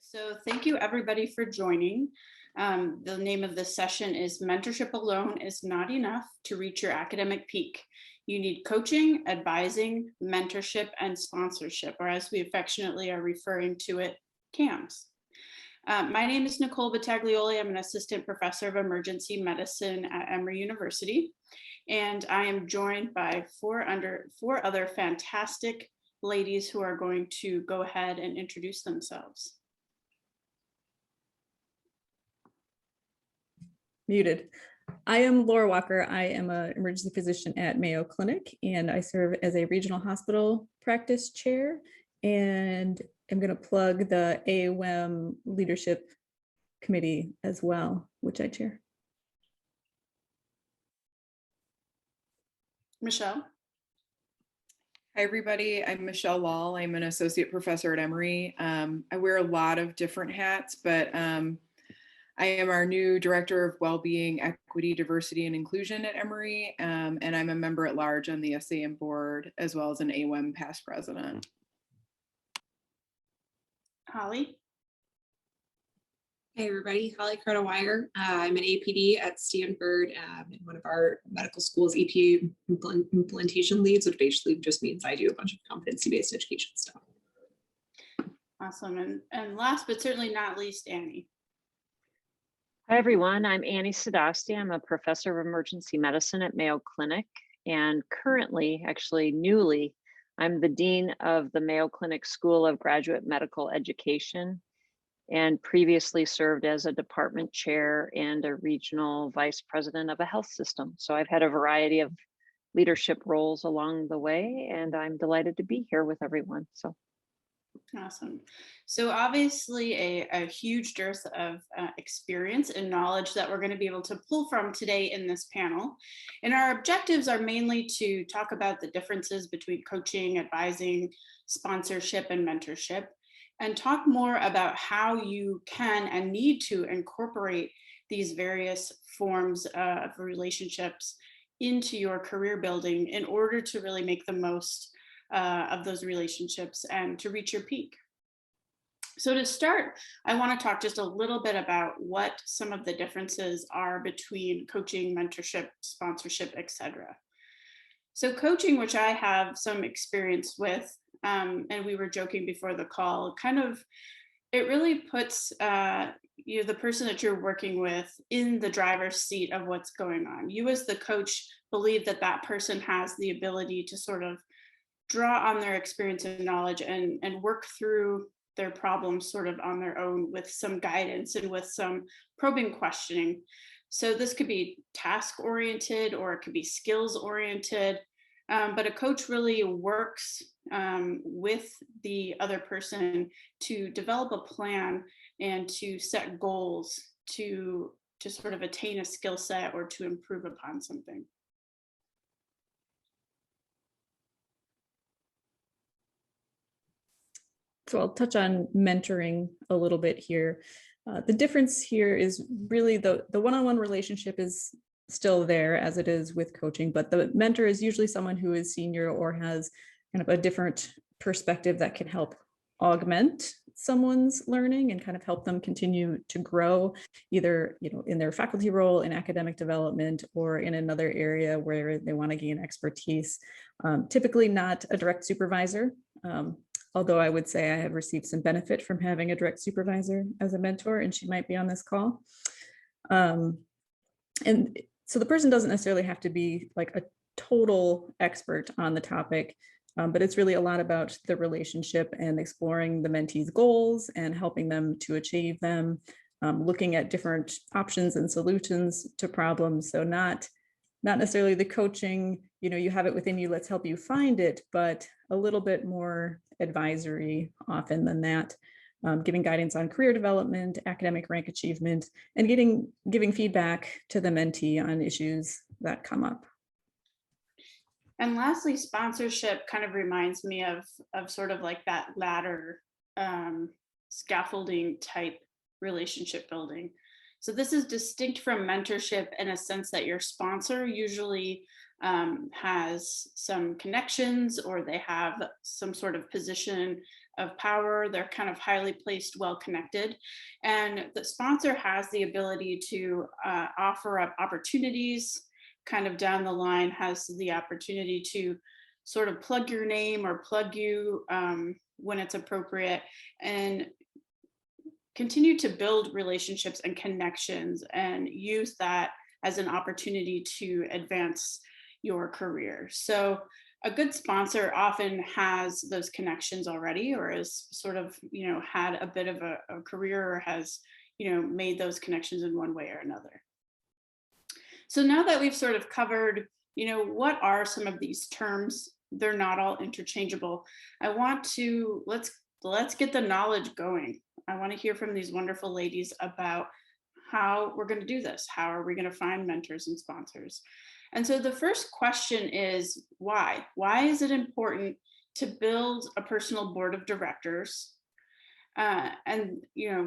So thank you everybody for joining. The name of this session is Mentorship Alone is Not Enough to Reach Your Academic Peak. You need coaching, advising, mentorship, and sponsorship, or as we affectionately are referring to it, CAMS. My name is Nicole Battaglioli. I'm an assistant professor of emergency medicine at Emory University, and I am joined by four other fantastic ladies who are going to go ahead and introduce themselves. Muted. I am Laura Walker. I am an emergency physician at Mayo Clinic, and I serve as a regional hospital practice chair. And I'm going to plug the AOM leadership committee as well, which I chair. Michelle. Hi, everybody. I'm Michelle Wall. I'm an associate professor at Emory. I wear a lot of different hats, but I am our new Director of Wellbeing, Equity, Diversity, and Inclusion at Emory, and I'm a member at large on the SAM board, as well as an AOM past president. Holly. Hey everybody, Holly Carter-Wire. I'm an APD at Stanford and one of our medical school's EPA implementation leads, which basically just means I do a bunch of competency-based education stuff. Awesome. And last but certainly not least, Annie. Hi everyone, I'm Annie Sadasti. I'm a professor of emergency medicine at Mayo Clinic, and currently, actually newly, I'm the dean of the Mayo Clinic School of Graduate Medical Education, and previously served as a department chair and a regional vice president of a health system. So I've had a variety of leadership roles along the way, and I'm delighted to be here with everyone. So. Awesome. So obviously a huge dearth of experience and knowledge that we're going to be able to pull from today in this panel. And our objectives are mainly to talk about the differences between coaching, advising, sponsorship, and mentorship, and talk more about how you can and need to incorporate these various forms of relationships into your career building in order to really make the most of those relationships and to reach your peak. So to start, I want to talk just a little bit about what some of the differences are between coaching, mentorship, sponsorship, etc. So coaching, which I have some experience with, and we were joking before the call, it really puts the person that you're working with in the driver's seat of what's going on. You as the coach believe that that person has the ability to sort of draw on their experience and knowledge and work through their problems sort of on their own with some guidance and with some probing questioning. So this could be task oriented or it could be skills oriented, but a coach really works with the other person to develop a plan and to set goals to sort of attain a skill set or to improve upon something. So I'll touch on mentoring a little bit here. The difference here is really the one-on-one relationship is still there as it is with coaching, but the mentor is usually someone who is senior or has kind of a different perspective that can help augment someone's learning and kind of help them continue to grow, either in their faculty role in academic development or in another area where they want to gain expertise. Typically not a direct supervisor. Although I would say I have received some benefit from having a direct supervisor as a mentor, and she might be on this call. And so the person doesn't necessarily have to be like a total expert on the topic, but it's really a lot about the relationship and exploring the mentee's goals and helping them to achieve them, looking at different options and solutions to problems. So not necessarily the coaching, you have it within you, let's help you find it, but a little bit more advisory often than that, giving guidance on career development, academic rank achievement, and giving feedback to the mentee on issues that come up. And lastly, sponsorship kind of reminds me of sort of like that ladder scaffolding type relationship building. So this is distinct from mentorship in a sense that your sponsor usually has some connections or they have some sort of position of power. They're kind of highly placed, well connected. And the sponsor has the ability to offer up opportunities kind of down the line, has the opportunity to sort of plug your name or plug you when it's appropriate, and continue to build relationships and connections and use that as an opportunity to advance your career. So a good sponsor often has those connections already, or is sort of, had a bit of a career, or has, made those connections in one way or another. So now that we've sort of covered, what are some of these terms? They're not all interchangeable. I want to, let's get the knowledge going. I want to hear from these wonderful ladies about how we're going to do this. How are we going to find mentors and sponsors? And so the first question is why? Why is it important to build a personal board of directors and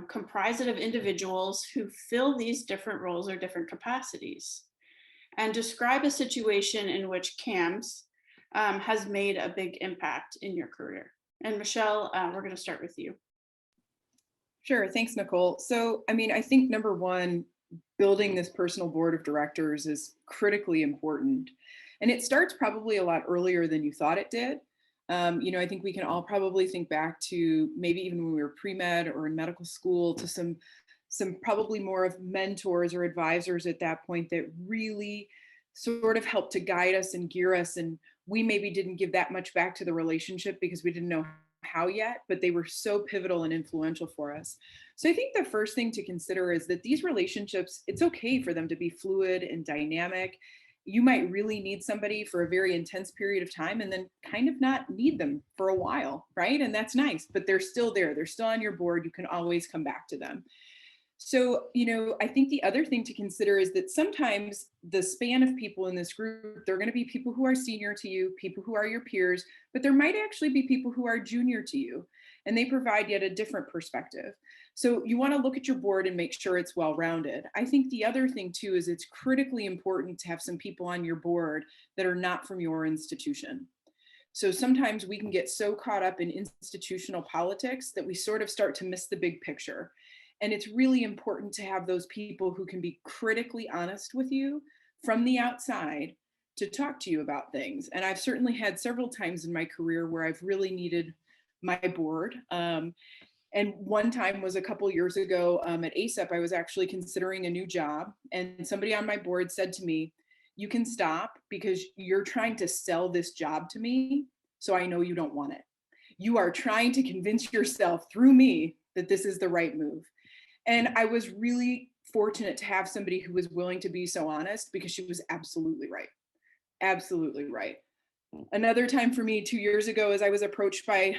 comprise it of individuals who fill these different roles or different capacities? And describe a situation in which CAMS has made a big impact in your career. And Michelle, we're going to start with you. Sure. Thanks, Nicole. So, I think number one, building this personal board of directors is critically important. And it starts probably a lot earlier than you thought it did. I think we can all probably think back to maybe even when we were pre-med or in medical school to some probably more of mentors or advisors at that point that really sort of helped to guide us and gear us. And we maybe didn't give that much back to the relationship because we didn't know how yet, but they were so pivotal and influential for us. So I think the first thing to consider is that these relationships, it's okay for them to be fluid and dynamic. You might really need somebody for a very intense period of time and then kind of not need them for a while, right? And that's nice, but they're still there. They're still on your board. You can always come back to them. So, I think the other thing to consider is that sometimes the span of people in this group, they're going to be people who are senior to you, people who are your peers, but there might actually be people who are junior to you, and they provide yet a different perspective. So you want to look at your board and make sure it's well-rounded. I think the other thing too is it's critically important to have some people on your board that are not from your institution. So sometimes we can get so caught up in institutional politics that we sort of start to miss the big picture. And it's really important to have those people who can be critically honest with you from the outside to talk to you about things. And I've certainly had several times in my career where I've really needed my board. And one time was a couple years ago at ASEP. I was actually considering a new job, and somebody on my board said to me, "You can stop because you're trying to sell this job to me, so I know you don't want it. You are trying to convince yourself through me that this is the right move." And I was really fortunate to have somebody who was willing to be so honest, because she was absolutely right. Absolutely right. Another time for me 2 years ago is I was approached by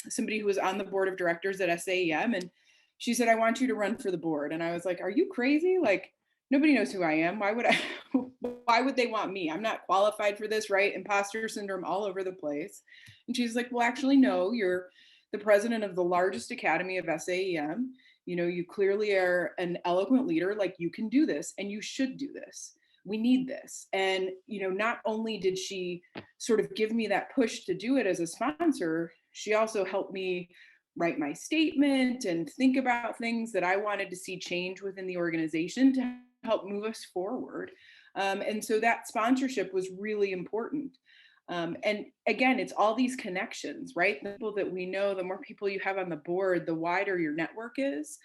somebody who was on the board of directors at SAEM, and she said, "I want you to run for the board." And I was like, "Are you crazy? Like, nobody knows who I am. Why would they want me? I'm not qualified for this, right? Imposter syndrome all over the place." And she's like, "Well, actually, no, you're the president of the largest academy of SAEM. You clearly are an eloquent leader. Like, you can do this and you should do this. We need this." And, not only did she sort of give me that push to do it as a sponsor, she also helped me write my statement and think about things that I wanted to see change within the organization to help move us forward. And so that sponsorship was really important. And again, it's all these connections, right? The people that we know, the more people you have on the board, the wider your network is.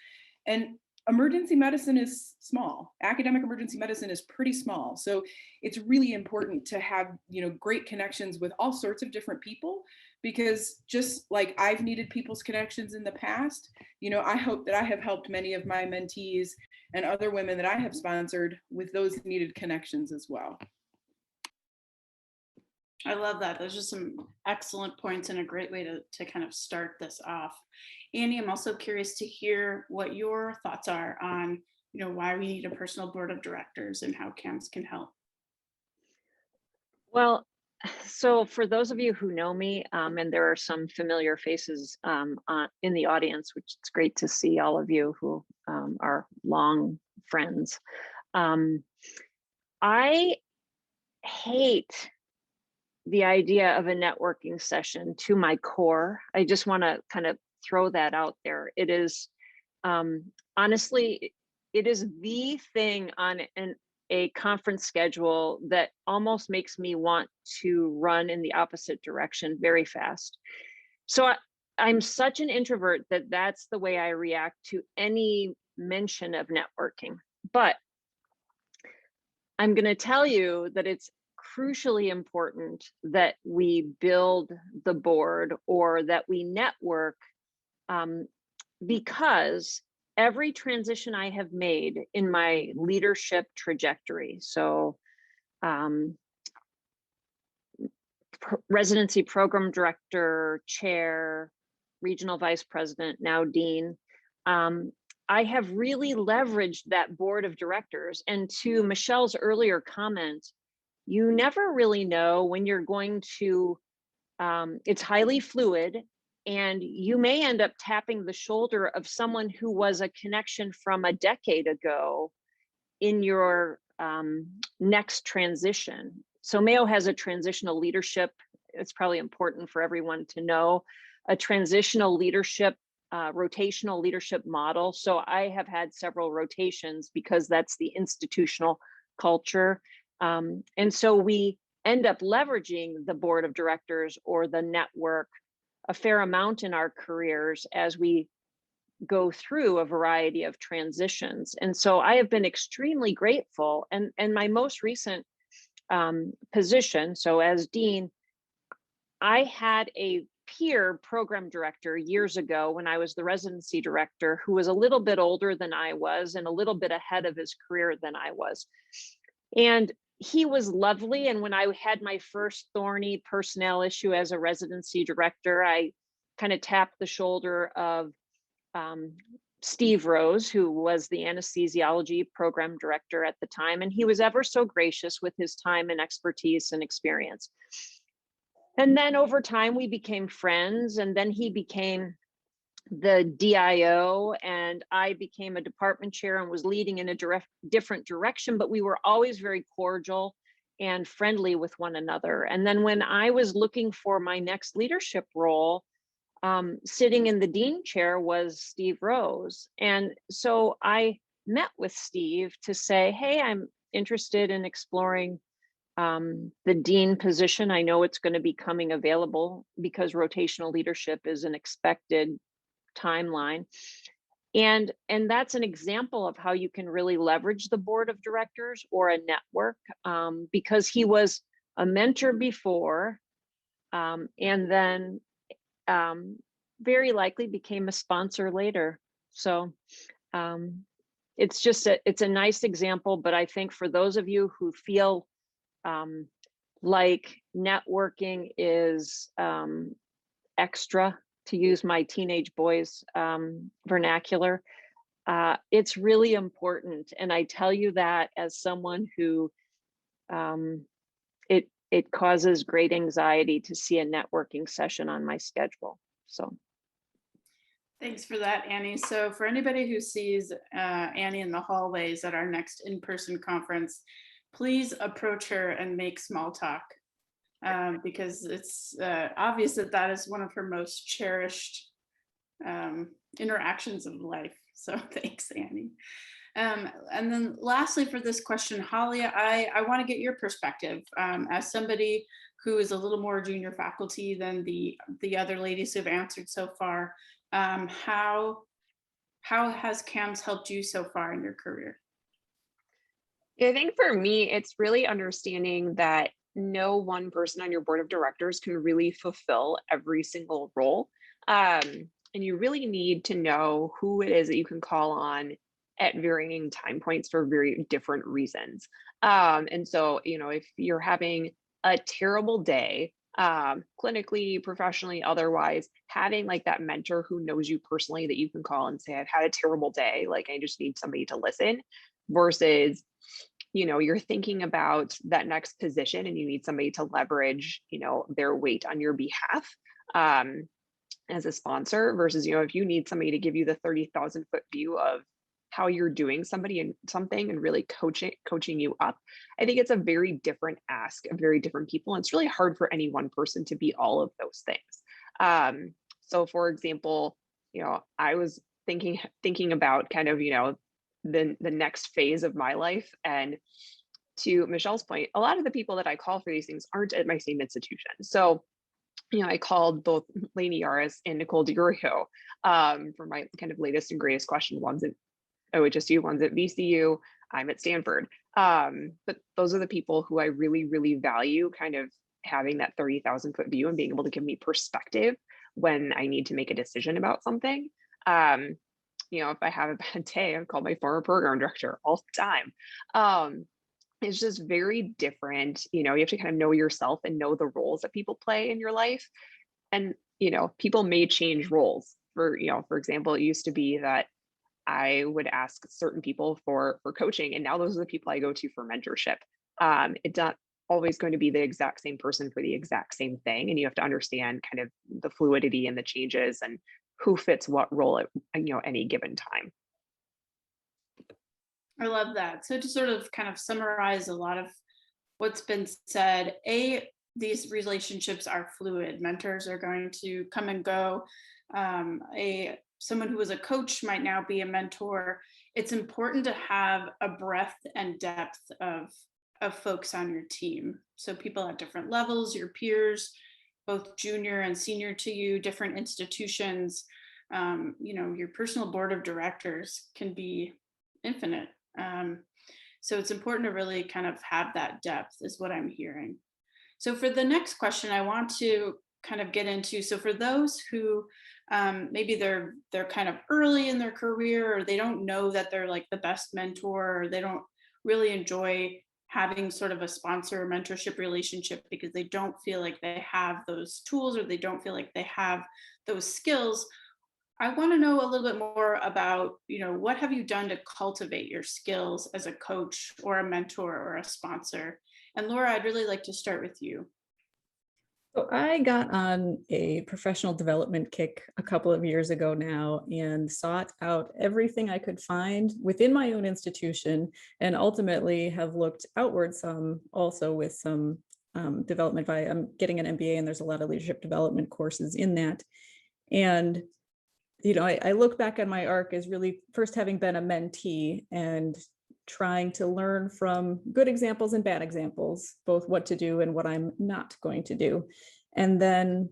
And emergency medicine is small. Academic emergency medicine is pretty small. So it's really important to have, great connections with all sorts of different people, because just like I've needed people's connections in the past, I hope that I have helped many of my mentees and other women that I have sponsored with those needed connections as well. I love that. Those are some excellent points and a great way to kind of start this off. Annie, I'm also curious to hear what your thoughts are on, why we need a personal board of directors and how CAMS can help. Well, so for those of you who know me, and there are some familiar faces in the audience, which it's great to see all of you who are long friends. I hate the idea of a networking session to my core. I just want to kind of throw that out there. It is honestly, it is the thing on a conference schedule that almost makes me want to run in the opposite direction very fast. So I'm such an introvert that that's the way I react to any mention of networking. But I'm going to tell you that it's crucially important that we build the board or that we network, because every transition I have made in my leadership trajectory, so residency program director, chair, regional vice president, now dean, I have really leveraged that board of directors. And to Michelle's earlier comment, you never really know when you're going to, it's highly fluid, and you may end up tapping the shoulder of someone who was a connection from a decade ago in your next transition. So Mayo has a transitional leadership. It's probably important for everyone to know a transitional leadership, rotational leadership model. So I have had several rotations because that's the institutional culture. And so we end up leveraging the board of directors or the network a fair amount in our careers as we go through a variety of transitions. And so I have been extremely grateful. And my most recent position, so as dean, I had a peer program director years ago when I was the residency director who was a little bit older than I was and a little bit ahead of his career than I was. And he was lovely. And when I had my first thorny personnel issue as a residency director, I kind of tapped the shoulder of Steve Rose, who was the anesthesiology program director at the time. And he was ever so gracious with his time and expertise and experience. And then over time, we became friends. And then he became the DIO, and I became a department chair and was leading in a different direction, but we were always very cordial and friendly with one another. And then when I was looking for my next leadership role, sitting in the dean chair was Steve Rose. And so I met with Steve to say, hey, I'm interested in exploring the dean position. I know it's going to be coming available because rotational leadership is an expected timeline. And that's an example of how you can really leverage the board of directors or a network, because he was a mentor before, and then very likely became a sponsor later. So it's just it's a nice example, but I think for those of you who feel like networking is extra, to use my teenage boys vernacular, it's really important. And I tell you that as someone who it causes great anxiety to see a networking session on my schedule. So thanks for that, Annie. So for anybody who sees Annie in the hallways at our next in-person conference, please approach her and make small talk, because it's obvious that that is one of her most cherished interactions of life. So thanks, Annie. And then lastly for this question, Holly, I want to get your perspective as somebody who is a little more junior faculty than the other ladies who have answered so far. How has CAMS helped you so far in your career? I think for me, it's really understanding that no one person on your board of directors can really fulfill every single role. And you really need to know who it is that you can call on at varying time points for very different reasons. And so, if you're having a terrible day, clinically, professionally, otherwise, having like that mentor who knows you personally that you can call and say, I've had a terrible day, like I just need somebody to listen, versus you're thinking about that next position and you need somebody to leverage their weight on your behalf as a sponsor, versus if you need somebody to give you the 30,000 foot view of how you're doing something and really coaching you up. I think it's a very different ask of very different people. And it's really hard for any one person to be all of those things. So for example, I was thinking about kind of, the next phase of my life. And to Michelle's point, a lot of the people that I call for these things aren't at my same institution. So, I called both Lainey Yaris and Nicole DeGurio for my kind of latest and greatest question. One's at OHSU, one's at VCU, I'm at Stanford. But those are the people who I really, really value kind of having that 30,000-foot view and being able to give me perspective when I need to make a decision about something. If I have a bad day, I call my former program director all the time. It's just very different. You have to kind of know yourself and know the roles that people play in your life. And, people may change roles. For example, it used to be that I would ask certain people for coaching, and now those are the people I go to for mentorship. It's not always going to be the exact same person for the exact same thing. And you have to understand kind of the fluidity and the changes and who fits what role at any given time. I love that. So to sort of kind of summarize a lot of what's been said, these relationships are fluid. Mentors are going to come and go. Someone who was a coach might now be a mentor. It's important to have a breadth and depth of folks on your team. So people at different levels, your peers, both junior and senior to you, different institutions, your personal board of directors can be infinite. So it's important to really kind of have that depth is what I'm hearing. So for the next question, I want to kind of get into, so for those who maybe they're kind of early in their career, or they don't know that they're like the best mentor, or they don't really enjoy having sort of a sponsor or mentorship relationship because they don't feel like they have those tools, or they don't feel like they have those skills. I want to know a little bit more about, what have you done to cultivate your skills as a coach or a mentor or a sponsor? And Laura, I'd really like to start with you. So I got on a professional development kick a couple of years ago now and sought out everything I could find within my own institution, and ultimately have looked outward some also with some development. I'm getting an MBA, and there's a lot of leadership development courses in that. And I look back on my arc as really first having been a mentee and trying to learn from good examples and bad examples, both what to do and what I'm not going to do. And then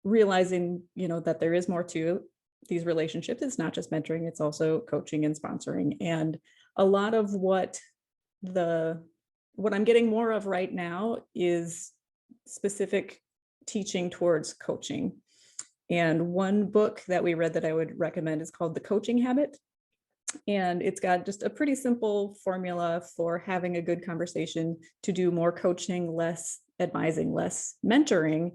realizing, that there is more to these relationships. It's not just mentoring, it's also coaching and sponsoring. And a lot of what I'm getting more of right now is specific teaching towards coaching. And one book that we read that I would recommend is called The Coaching Habit. And it's got just a pretty simple formula for having a good conversation to do more coaching, less advising, less mentoring.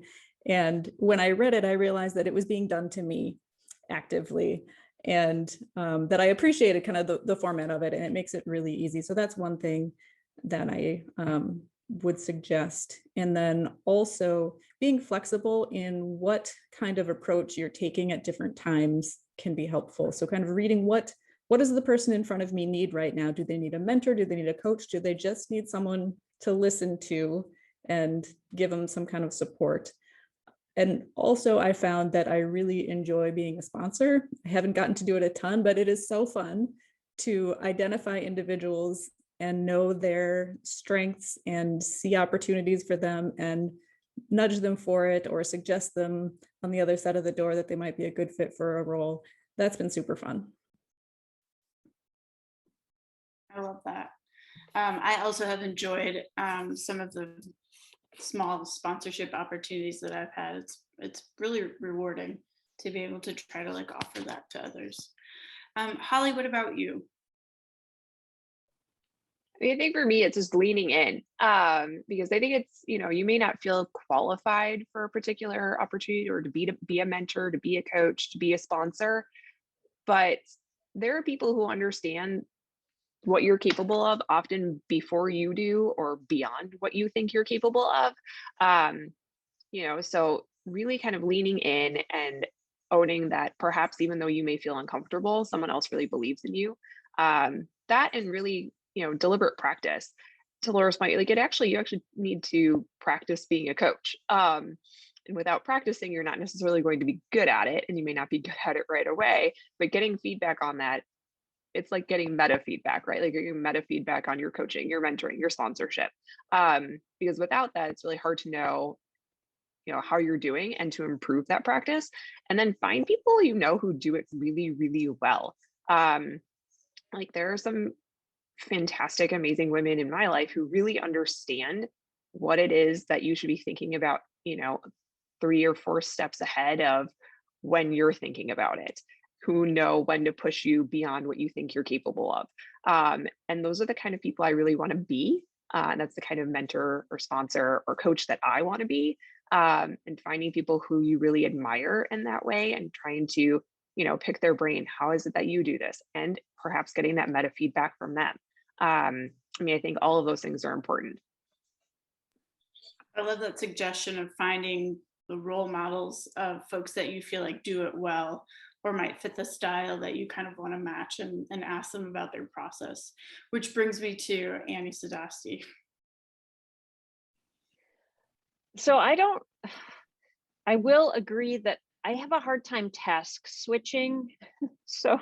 And when I read it, I realized that it was being done to me actively, and that I appreciated kind of the format of it, and it makes it really easy. So that's one thing that I would suggest. And then also being flexible in what kind of approach you're taking at different times can be helpful. So kind of reading what does the person in front of me need right now? Do they need a mentor? Do they need a coach? Do they just need someone to listen to and give them some kind of support? And also I found that I really enjoy being a sponsor. I haven't gotten to do it a ton, but it is so fun to identify individuals and know their strengths and see opportunities for them and nudge them for it, or suggest them on the other side of the door that they might be a good fit for a role. That's been super fun. I love that. I also have enjoyed some of the small sponsorship opportunities that I've had. It's really rewarding to be able to try to offer that to others. Holly, what about you? I think for me, it's just leaning in, because I think it's, you may not feel qualified for a particular opportunity, or to be a mentor, to be a coach, to be a sponsor, but there are people who understand what you're capable of often before you do, or beyond what you think you're capable of. So really kind of leaning in and owning that perhaps even though you may feel uncomfortable, someone else really believes in you. That and really, deliberate practice. To Laura's point, like you actually need to practice being a coach. And without practicing, you're not necessarily going to be good at it, and you may not be good at it right away. But getting feedback on that, it's like getting meta feedback, right? Like you're getting meta feedback on your coaching, your mentoring, your sponsorship. Because without that, it's really hard to know, how you're doing and to improve that practice. And then find people who do it really, really well. Like there are some fantastic, amazing women in my life who really understand what it is that you should be thinking about, 3 or 4 steps ahead of when you're thinking about it, who know when to push you beyond what you think you're capable of. And those are the kind of people I really want to be. And that's the kind of mentor or sponsor or coach that I want to be. And finding people who you really admire in that way and trying to, pick their brain. How is it that you do this? And perhaps getting that meta feedback from them. I think all of those things are important. I love that suggestion of finding the role models of folks that you feel like do it well or might fit the style that you kind of want to match, and ask them about their process, which brings me to Annie Sadasti. So I will agree that I have a hard time task switching. So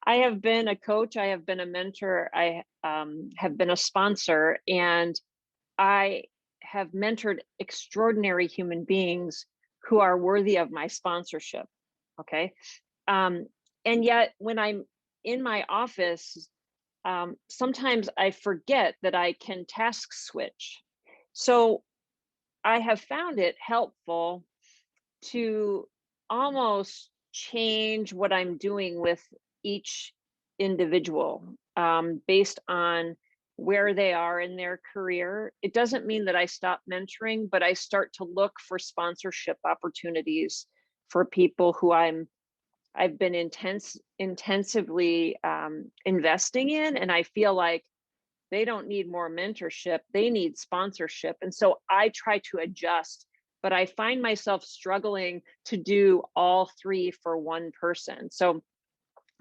I have been a coach, I have been a mentor, I have been a sponsor, and I have mentored extraordinary human beings who are worthy of my sponsorship. Okay. And yet when I'm in my office, sometimes I forget that I can task switch. So I have found it helpful to almost change what I'm doing with each individual based on where they are in their career. It doesn't mean that I stop mentoring, but I start to look for sponsorship opportunities for people who I've been intensively investing in, and I feel like they don't need more mentorship, they need sponsorship. And so I try to adjust, but I find myself struggling to do all 3 for one person. So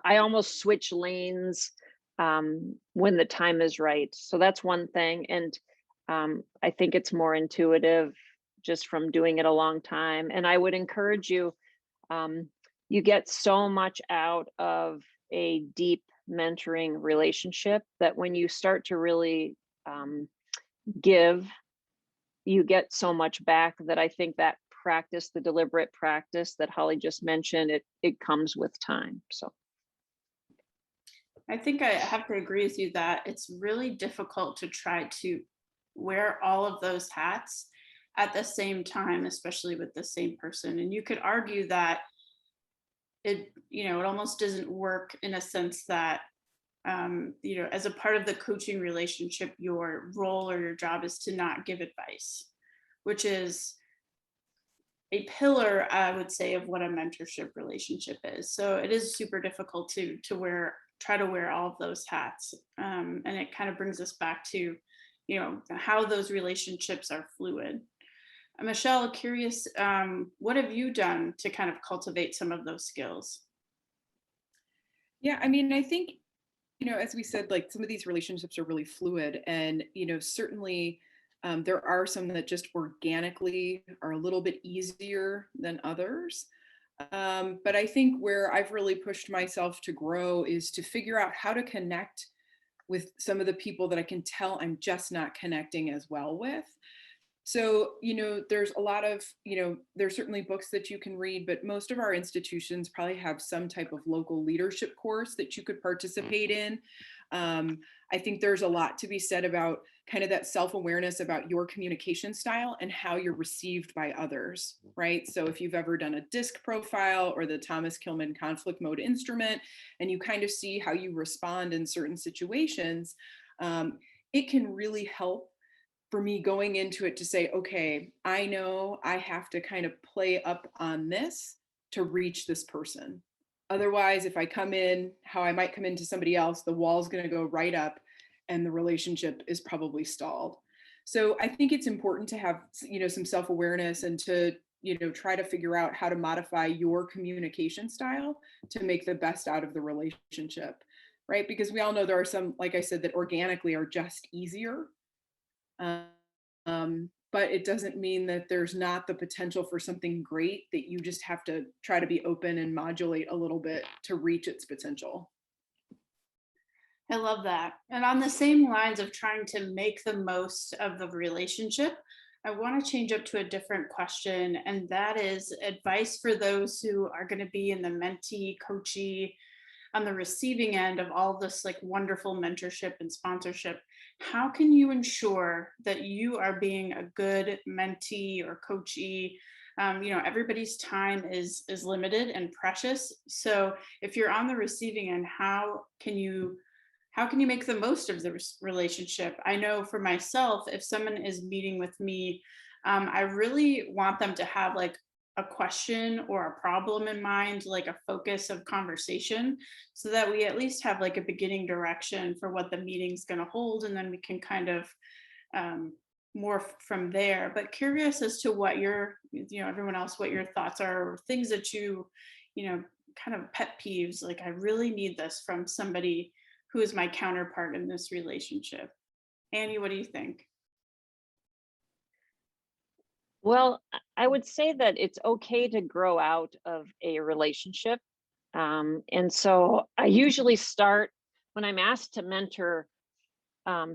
I almost switch lanes when the time is right. So that's one thing. And I think it's more intuitive just from doing it a long time. And I would encourage you, you get so much out of a deep mentoring relationship that when you start to really give, you get so much back that I think that practice, the deliberate practice that Holly just mentioned, it comes with time. So I think I have to agree with you that it's really difficult to try to wear all of those hats at the same time, especially with the same person. And you could argue that it almost doesn't work in a sense that, as a part of the coaching relationship, your role or your job is to not give advice, which is a pillar, I would say, of what a mentorship relationship is. So it is super difficult to try to wear all of those hats. And it kind of brings us back to, how those relationships are fluid. Michelle, curious, what have you done to kind of cultivate some of those skills? Yeah, I think, as we said, like some of these relationships are really fluid, and, certainly there are some that just organically are a little bit easier than others. But I think where I've really pushed myself to grow is to figure out how to connect with some of the people that I can tell I'm just not connecting as well with. So, there's a lot of, there's certainly books that you can read, but most of our institutions probably have some type of local leadership course that you could participate in. I think there's a lot to be said about kind of that self-awareness about your communication style and how you're received by others, right? So if you've ever done a DISC profile or the Thomas Kilmann conflict mode instrument, and you kind of see how you respond in certain situations, it can really help for me going into it to say, okay, I know I have to kind of play up on this to reach this person. Otherwise, if I come in how I might come into somebody else, the wall's going to go right up and the relationship is probably stalled. So I think it's important to have, some self-awareness and to try to figure out how to modify your communication style to make the best out of the relationship, right? Because we all know there are some, like I said, that organically are just easier. But it doesn't mean that there's not the potential for something great, that you just have to try to be open and modulate a little bit to reach its potential. I love that. And on the same lines of trying to make the most of the relationship, I want to change up to a different question. And that is advice for those who are going to be in the mentee, coachee, on the receiving end of all this like wonderful mentorship and sponsorship. How can you ensure that you are being a good mentee or coachee? Everybody's time is limited and precious. So if you're on the receiving end, how can you make the most of the relationship? I know for myself, if someone is meeting with me, I really want them to have like a question or a problem in mind, like a focus of conversation, so that we at least have like a beginning direction for what the meeting's going to hold, and then we can kind of morph from there. But curious as to what everyone else, what your thoughts are, or things that kind of pet peeves, like I really need this from somebody who is my counterpart in this relationship. Annie, what do you think? Well, I would say that it's okay to grow out of a relationship. And so I usually start when I'm asked to mentor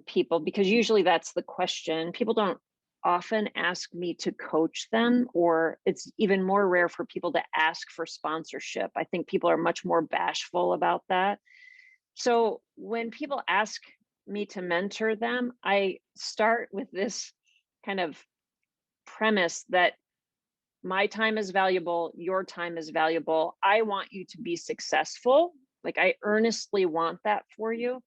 people, because usually that's the question. People don't often ask me to coach them, or it's even more rare for people to ask for sponsorship. I think people are much more bashful about that. So when people ask me to mentor them, I start with this kind of premise that my time is valuable, your time is valuable. I want you to be successful. Like I earnestly want that for you.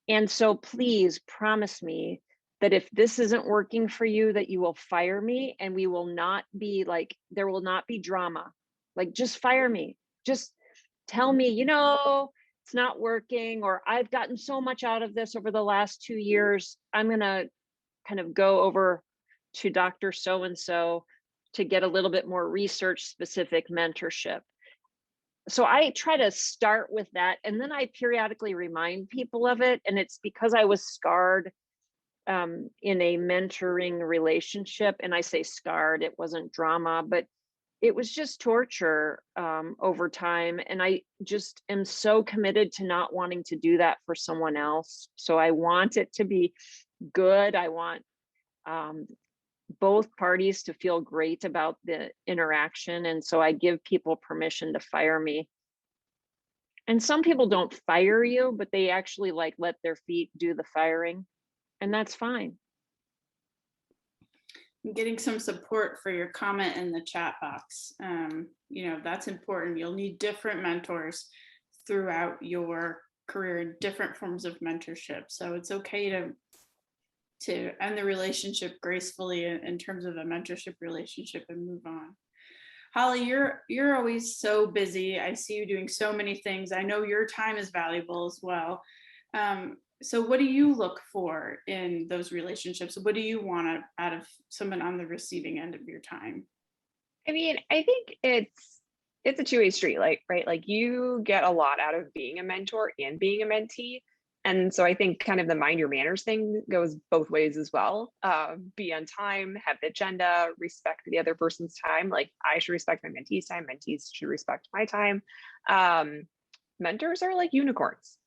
And so please promise me that if this isn't working for you, that you will fire me, and we will not be like, there will not be drama. Like just fire me. Just tell me, it's not working, or I've gotten so much out of this over the last 2 years. I'm going to kind of go over to Dr. So-and-so to get a little bit more research specific mentorship. So I try to start with that, and then I periodically remind people of it. And it's because I was scarred in a mentoring relationship. And I say scarred, it wasn't drama, but it was just torture over time. And I just am so committed to not wanting to do that for someone else. So I want it to be good. I want both parties to feel great about the interaction. And so I give people permission to fire me. And some people don't fire you, but they actually like let their feet do the firing. And that's fine. I'm getting some support for your comment in the chat box. That's important. You'll need different mentors throughout your career, different forms of mentorship. So it's okay to end the relationship gracefully in terms of a mentorship relationship and move on. Holly, you're always so busy. I see you doing so many things. I know your time is valuable as well. So what do you look for in those relationships? What do you want out of someone on the receiving end of your time? I mean, I think it's a two-way street, right? Like you get a lot out of being a mentor and being a mentee. And so I think kind of the mind your manners thing goes both ways as well. Be on time, have the agenda, respect the other person's time. Like I should respect my mentee's time, mentees should respect my time. Mentors are like unicorns.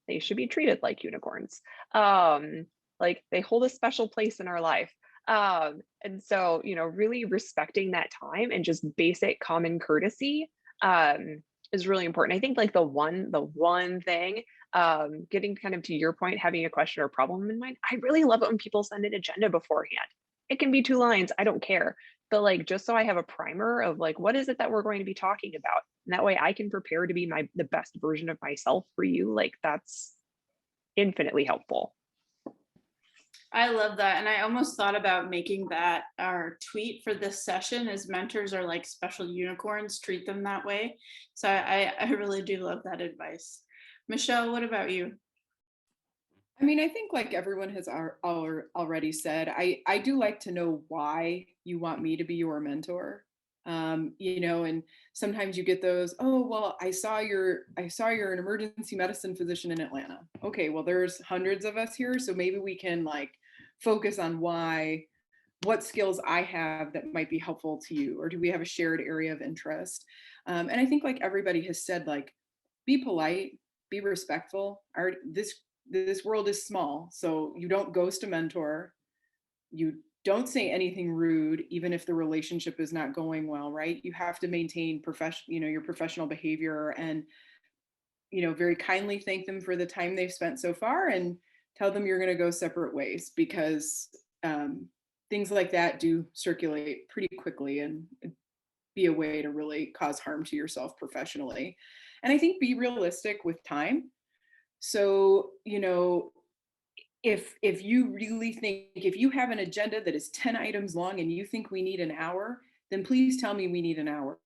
They should be treated like unicorns. Like they hold a special place in our life. And so, really respecting that time and just basic common courtesy is really important. I think like the one thing, getting kind of to your point, having a question or problem in mind, I really love it when people send an agenda beforehand. It can be 2 lines, I don't care. But like, just so I have a primer of like, what is it that we're going to be talking about? And that way I can prepare to be the best version of myself for you. Like that's infinitely helpful. I love that. And I almost thought about making that our tweet for this session, as mentors are like special unicorns, treat them that way. So I really do love that advice. Michelle, what about you? I mean, I think like everyone has already said, I do like to know why you want me to be your mentor. You know, and sometimes you get those, oh, well, I saw you're an emergency medicine physician in Atlanta. Okay, well, there's hundreds of us here, so maybe we can like focus on what skills I have that might be helpful to you, or do we have a shared area of interest? And I think like everybody has said, like, be polite, be respectful. This world is small, so you don't ghost a mentor. You don't say anything rude, even if the relationship is not going well, right? You have to maintain your professional behavior, and very kindly thank them for the time they've spent so far, and tell them you're going to go separate ways, because things like that do circulate pretty quickly and be a way to really cause harm to yourself professionally. And I think be realistic with time. So, if you really think, if you have an agenda that is 10 items long and you think we need an hour, then please tell me we need an hour.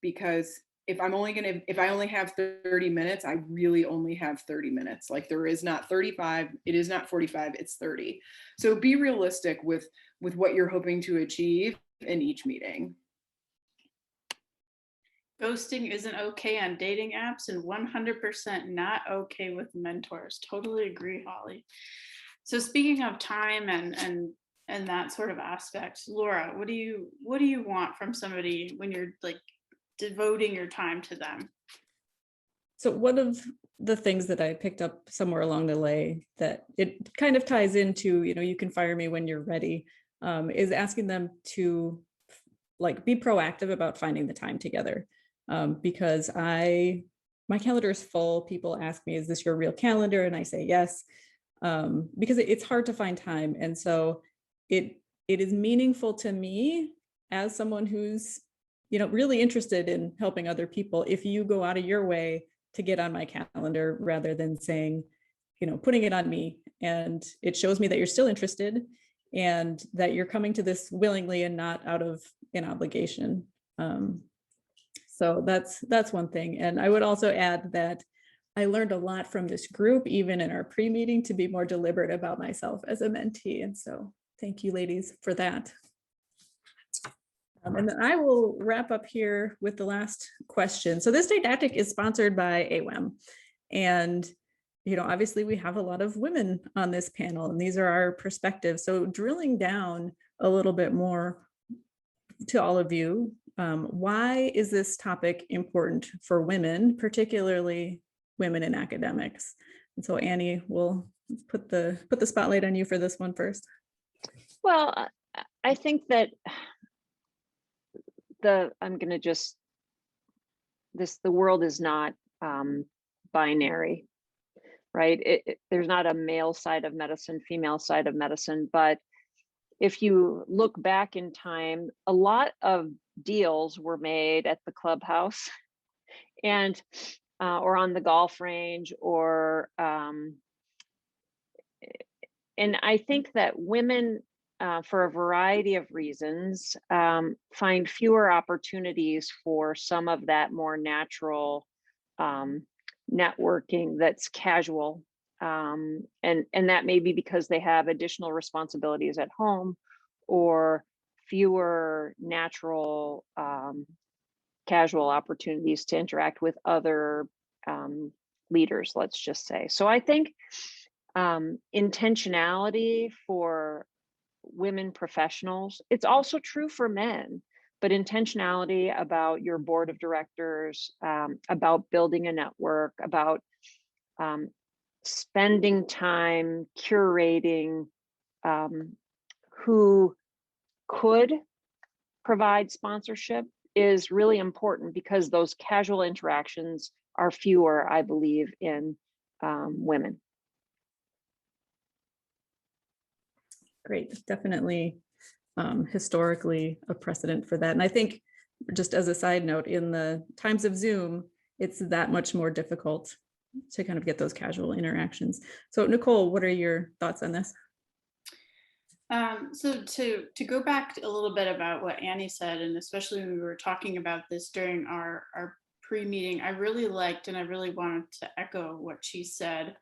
Because if I only have 30 minutes, I really only have 30 minutes. Like, there is not 35, it is not 45, it's 30. So be realistic with what you're hoping to achieve in each meeting. Ghosting isn't okay on dating apps and 100% not okay with mentors. Totally agree, Holly. So speaking of time and that sort of aspect, Laura, what do you want from somebody when you're like devoting your time to them? So one of the things that I picked up somewhere along the way that it kind of ties into, you can fire me when you're ready, is asking them to like be proactive about finding the time together. Because my calendar is full. People ask me, is this your real calendar? And I say yes, because it's hard to find time. And so it is meaningful to me as someone who's, really interested in helping other people, if you go out of your way to get on my calendar rather than saying, putting it on me. And it shows me that you're still interested and that you're coming to this willingly and not out of an obligation. So that's one thing. And I would also add that I learned a lot from this group, even in our pre-meeting, to be more deliberate about myself as a mentee. And so thank you, ladies, for that. And then I will wrap up here with the last question. So this didactic is sponsored by AWEM. And, obviously we have a lot of women on this panel, and these are our perspectives. So drilling down a little bit more to all of you, why is this topic important for women, particularly women in academics? And so Annie, we'll put the spotlight on you for this one first. Well, I think that the world is not binary, right? There's not a male side of medicine, female side of medicine, but if you look back in time, a lot of deals were made at the clubhouse and or on the golf range, or and I think that women, for a variety of reasons, find fewer opportunities for some of that more natural networking that's casual. And that may be because they have additional responsibilities at home, or fewer natural casual opportunities to interact with other leaders, let's just say. So I think intentionality for women professionals, it's also true for men, but intentionality about your board of directors, about building a network, about spending time curating who could provide sponsorship is really important, because those casual interactions are fewer, I believe, in women. Great, definitely historically a precedent for that. And I think, just as a side note, in the times of Zoom, it's that much more difficult to kind of get those casual interactions. So Nicole, what are your thoughts on this? So to go back a little bit about what Annie said, and especially when we were talking about this during our pre-meeting, I really liked, and I really wanted to echo what she said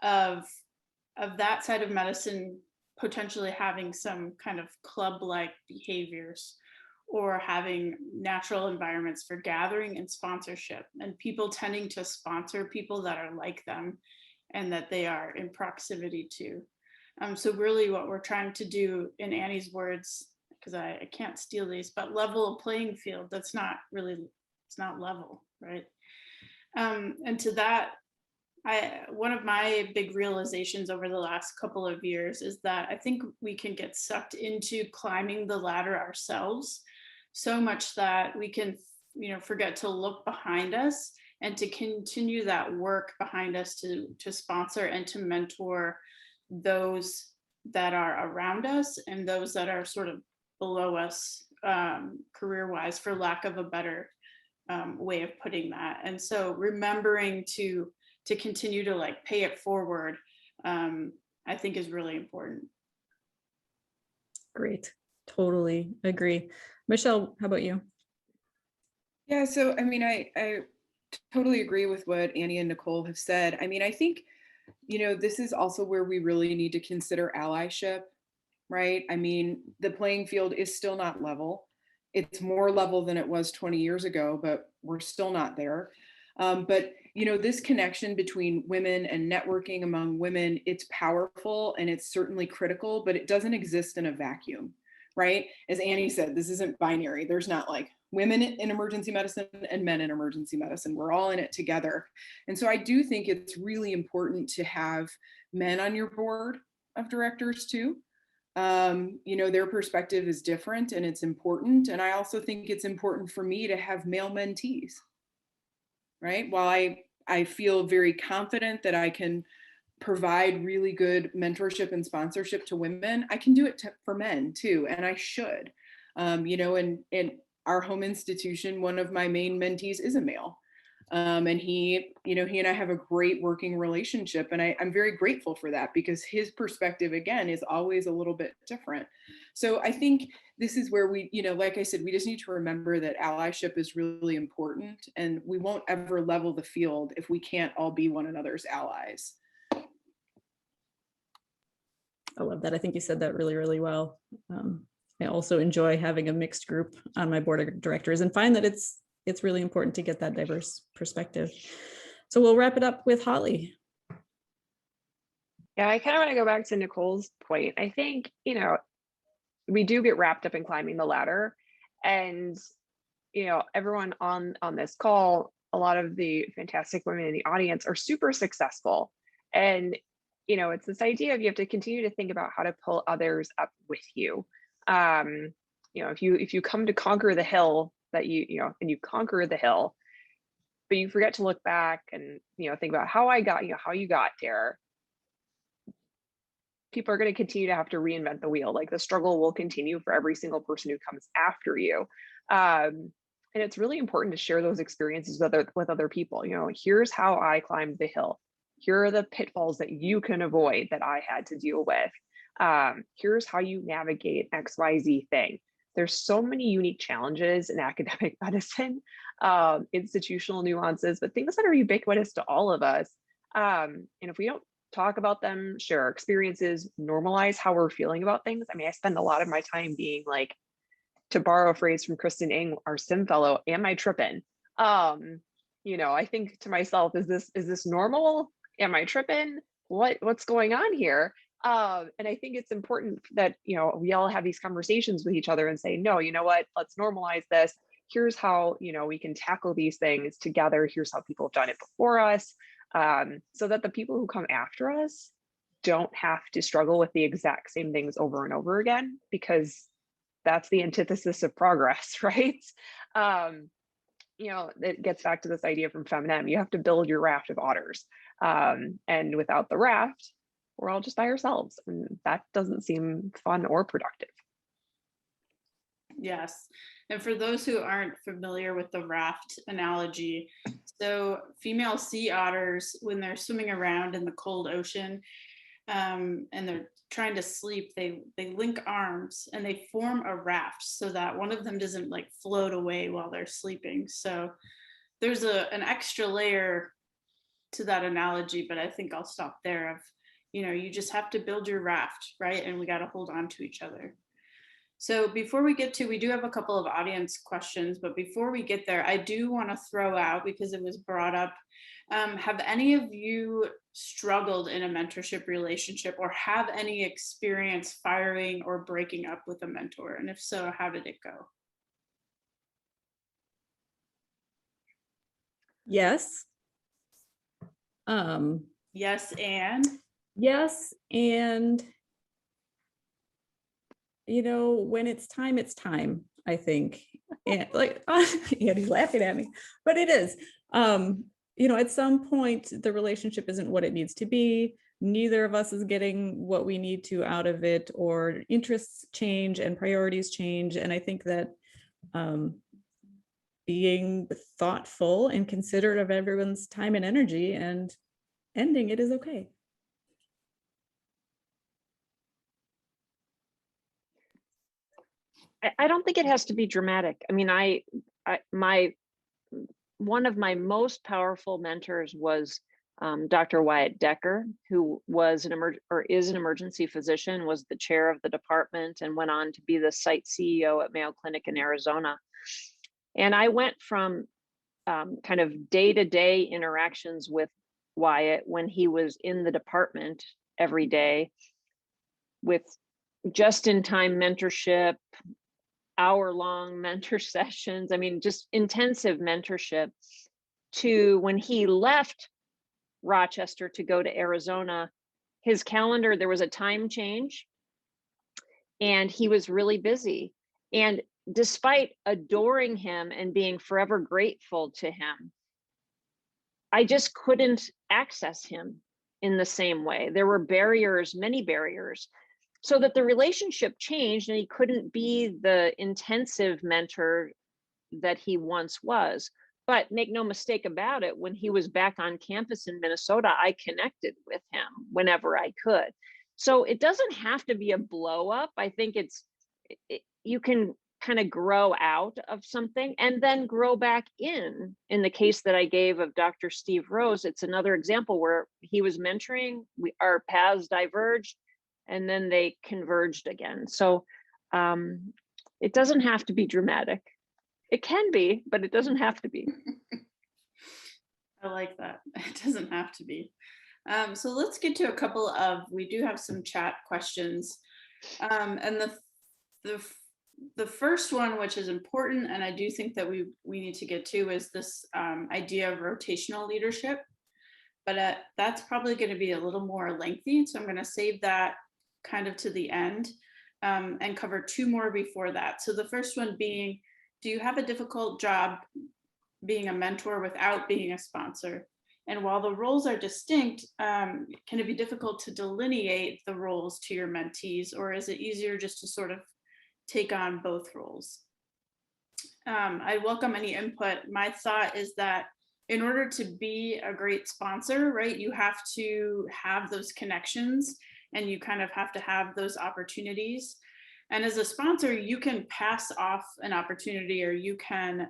of that side of medicine potentially having some kind of club-like behaviors, or having natural environments for gathering and sponsorship, and people tending to sponsor people that are like them and that they are in proximity to. So really what we're trying to do, in Annie's words, because I can't steal these, but level a playing field. That's not really, it's not level, right? And to that, one of my big realizations over the last couple of years is that I think we can get sucked into climbing the ladder ourselves so much that we can, forget to look behind us and to continue that work behind us to sponsor and to mentor those that are around us and those that are sort of below us, career-wise, for lack of a better way of putting that. And so remembering to continue to like pay it forward, I think is really important. Great. Totally agree. Michelle, how about you? Yeah, so I mean, I totally agree with what Annie and Nicole have said. I mean, I think, this is also where we really need to consider allyship, right? I mean, the playing field is still not level. It's more level than it was 20 years ago, but we're still not there. But this connection between women and networking among women, it's powerful and it's certainly critical, but it doesn't exist in a vacuum, right? As Annie said, this isn't binary. There's not like women in emergency medicine and men in emergency medicine. We're all in it together. And so I do think it's really important to have men on your board of directors too. Their perspective is different and it's important. And I also think it's important for me to have male mentees, right? While I feel very confident that I can provide really good mentorship and sponsorship to women, I can do it for men too, and I should. In our home institution, one of my main mentees is a male. And he and I have a great working relationship, and I'm very grateful for that because his perspective, again, is always a little bit different. So I think this is where we, like I said, we just need to remember that allyship is really important, and we won't ever level the field if we can't all be one another's allies. I love that. I think you said that really, really well. I also enjoy having a mixed group on my board of directors and find that it's really important to get that diverse perspective. So we'll wrap it up with Holly. Yeah, I kind of want to go back to Nicole's point. I think, we do get wrapped up in climbing the ladder, and, everyone on this call, a lot of the fantastic women in the audience are super successful. And, it's this idea of you have to continue to think about how to pull others up with you. If you come to conquer the hill that and you conquer the hill, but you forget to look back and, think about how you got there, people are going to continue to have to reinvent the wheel. Like the struggle will continue for every single person who comes after you. And it's really important to share those experiences with other people. Here's how I climbed the hill. Here are the pitfalls that you can avoid that I had to deal with. Here's how you navigate XYZ thing. There's so many unique challenges in academic medicine, institutional nuances, but things that are ubiquitous to all of us. And if we don't talk about them, share our experiences, normalize how we're feeling about things. I mean, I spend a lot of my time being like, to borrow a phrase from Kristen Ing, our sim fellow, am I tripping? I think to myself, is this normal? Am I tripping? What's going on here? And I think it's important that, we all have these conversations with each other and say, no, you know what, let's normalize this. Here's how, we can tackle these things together. Here's how people have done it before us. So that the people who come after us don't have to struggle with the exact same things over and over again, because that's the antithesis of progress, right? It gets back to this idea from Feminem. You have to build your raft of otters. And without the raft, we're all just by ourselves. And that doesn't seem fun or productive. Yes. And for those who aren't familiar with the raft analogy, so female sea otters, when they're swimming around in the cold ocean, and they're trying to sleep, they link arms and they form a raft so that one of them doesn't like float away while they're sleeping. So there's an extra layer to that analogy, but I think I'll stop there of, you just have to build your raft, right? And we got to hold on to each other. So before we get to, we do have a couple of audience questions, but before we get there, I do want to throw out, because it was brought up, have any of you struggled in a mentorship relationship or have any experience firing or breaking up with a mentor? And if so, how did it go? Yes. Yes, and? Yes, and when it's time, I think. And like, Andy's laughing at me, but it is. At some point, the relationship isn't what it needs to be. Neither of us is getting what we need to out of it, or interests change and priorities change. And I think that being thoughtful and considerate of everyone's time and energy and ending it is okay. I don't think it has to be dramatic. I mean, one of my most powerful mentors was Dr. Wyatt Decker, who was is an emergency physician, was the chair of the department, and went on to be the site CEO at Mayo Clinic in Arizona. And I went from kind of day-to-day interactions with Wyatt when he was in the department every day, with just-in-time mentorship, hour-long mentor sessions. I mean, just intensive mentorship, to when he left Rochester to go to Arizona, his calendar, there was a time change and he was really busy. And despite adoring him and being forever grateful to him, I just couldn't access him in the same way. There were barriers, many barriers, so that the relationship changed and he couldn't be the intensive mentor that he once was. But make no mistake about it, when he was back on campus in Minnesota, I connected with him whenever I could. So it doesn't have to be a blow up. I think you can kind of grow out of something and then grow back in. In the case that I gave of Dr. Steve Rose, it's another example where he was mentoring, our paths diverged, and then they converged again. So it doesn't have to be dramatic. It can be, but it doesn't have to be. I like that. It doesn't have to be. So let's get to a couple of, we do have some chat questions. And the first one, which is important, and I do think that we need to get to, is this idea of rotational leadership. But that's probably going to be a little more lengthy. So I'm going to save that kind of to the end and cover two more before that. So the first one being, do you have a difficult job being a mentor without being a sponsor? And while the roles are distinct, can it be difficult to delineate the roles to your mentees, or is it easier just to sort of take on both roles? I welcome any input. My thought is that in order to be a great sponsor, right, you have to have those connections and you kind of have to have those opportunities. And as a sponsor, you can pass off an opportunity, or you can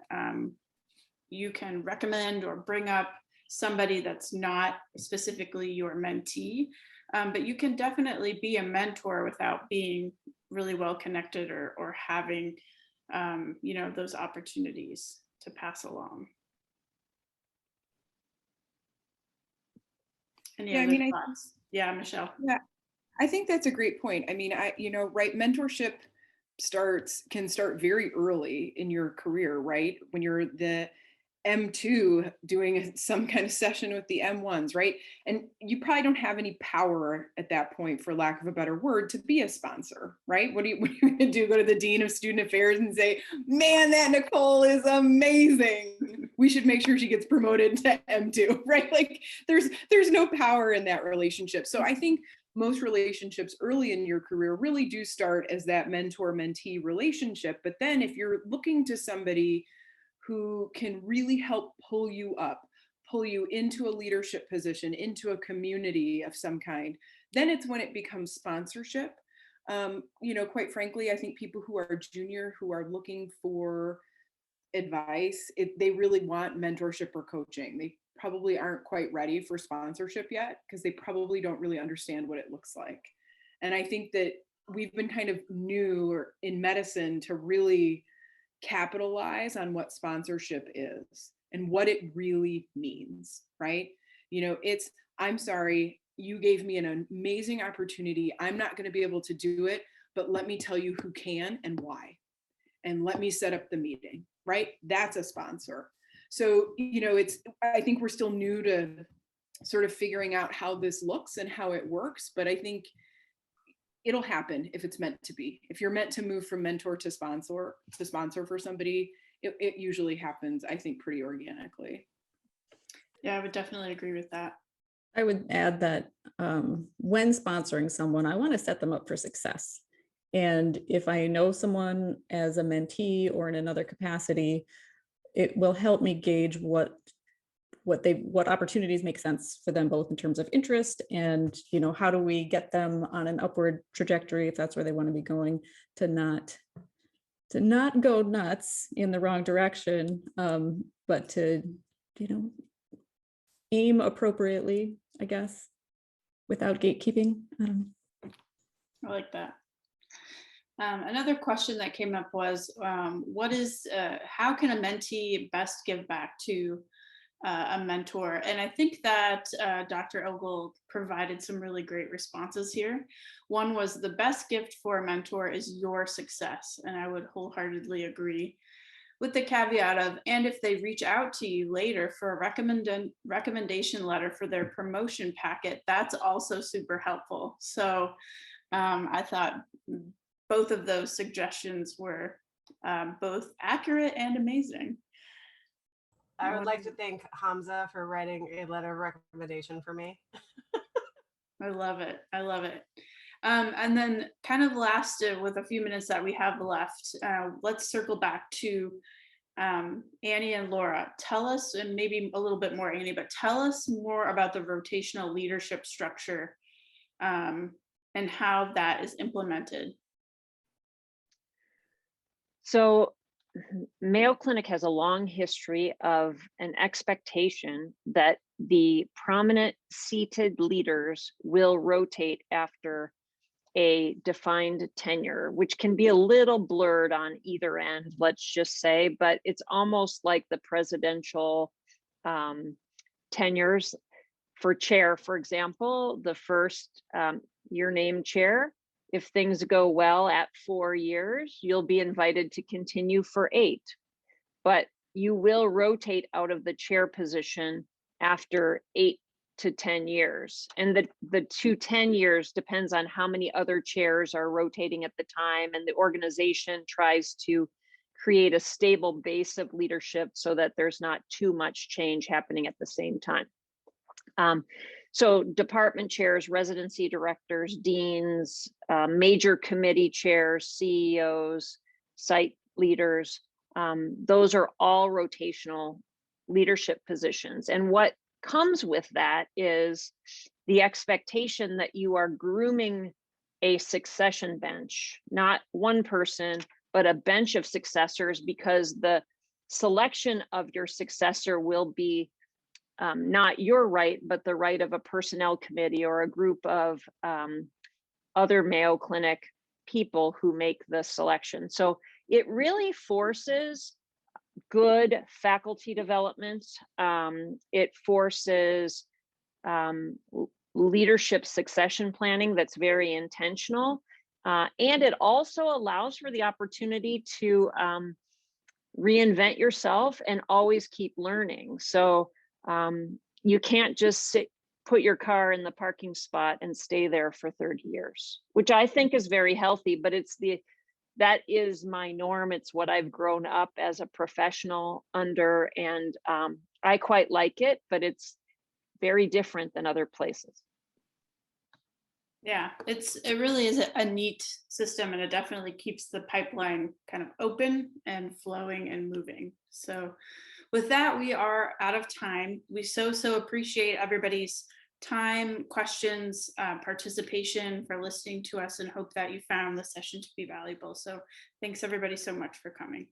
recommend or bring up somebody that's not specifically your mentee, but you can definitely be a mentor without being really well connected or having those opportunities to pass along. Any other thoughts? Yeah, Michelle. Yeah, I think that's a great point. I mean, right, mentorship can start very early in your career, right? When you're the M2 doing some kind of session with the M1s, right? And you probably don't have any power at that point, for lack of a better word, to be a sponsor, right? What are you going to do? Go to the Dean of Student Affairs and say, man, that Nicole is amazing. We should make sure she gets promoted to M2, right? Like there's no power in that relationship. So I think most relationships early in your career really do start as that mentor-mentee relationship. But then if you're looking to somebody who can really help pull you up, pull you into a leadership position, into a community of some kind, then it's when it becomes sponsorship. Quite frankly, I think people who are junior, who are looking for advice, they really want mentorship or coaching. probably aren't quite ready for sponsorship yet because they probably don't really understand what it looks like. And I think that we've been kind of new or in medicine to really capitalize on what sponsorship is and what it really means, right? You know, it's, I'm sorry, you gave me an amazing opportunity. I'm not going to be able to do it, but let me tell you who can and why. And let me set up the meeting, right? That's a sponsor. So, you know, it's, I think we're still new to sort of figuring out how this looks and how it works, but I think it'll happen if it's meant to be. If you're meant to move from mentor to sponsor for somebody, it usually happens, I think, pretty organically. Yeah, I would definitely agree with that. I would add that when sponsoring someone, I want to set them up for success. And if I know someone as a mentee or in another capacity, it will help me gauge what opportunities make sense for them, both in terms of interest and, you know, how do we get them on an upward trajectory if that's where they want to be going, to not go nuts in the wrong direction, but to, you know, aim appropriately, I guess, without gatekeeping. I like that. Another question that came up was, how can a mentee best give back to a mentor? And I think that Dr. Ogle provided some really great responses here. One was, the best gift for a mentor is your success. And I would wholeheartedly agree, with the caveat of, and if they reach out to you later for a recommendation letter for their promotion packet, that's also super helpful. So I thought both of those suggestions were both accurate and amazing. I would like to thank Hamza for writing a letter of recommendation for me. I love it. I love it. And then kind of last, with a few minutes that we have left, let's circle back to Annie and Laura. Tell us, and maybe a little bit more Annie, but tell us more about the rotational leadership structure and how that is implemented. So Mayo Clinic has a long history of an expectation that the prominent seated leaders will rotate after a defined tenure, which can be a little blurred on either end, let's just say, but it's almost like the presidential tenures. For chair, for example, the first you're named chair, if things go well at 4 years, you'll be invited to continue for 8, but you will rotate out of the chair position after 8 to 10 years. And the 10 years depends on how many other chairs are rotating at the time, and the organization tries to create a stable base of leadership so that there's not too much change happening at the same time. So department chairs, residency directors, deans, major committee chairs, CEOs, site leaders, those are all rotational leadership positions. And what comes with that is the expectation that you are grooming a succession bench, not one person, but a bench of successors, because the selection of your successor will be not your right, but the right of a personnel committee or a group of other Mayo Clinic people who make the selection. So it really forces good faculty development. It forces leadership succession planning that's very intentional. And it also allows for the opportunity to reinvent yourself and always keep learning. So you can't just put your car in the parking spot and stay there for 30 years, which I think is very healthy, but that is my norm. It's what I've grown up as a professional under, and I quite like it, but it's very different than other places. Yeah, it really is a neat system, and it definitely keeps the pipeline kind of open and flowing and moving. So with that, we are out of time. We so appreciate everybody's time, questions, participation, for listening to us, and hope that you found the session to be valuable. So thanks everybody so much for coming.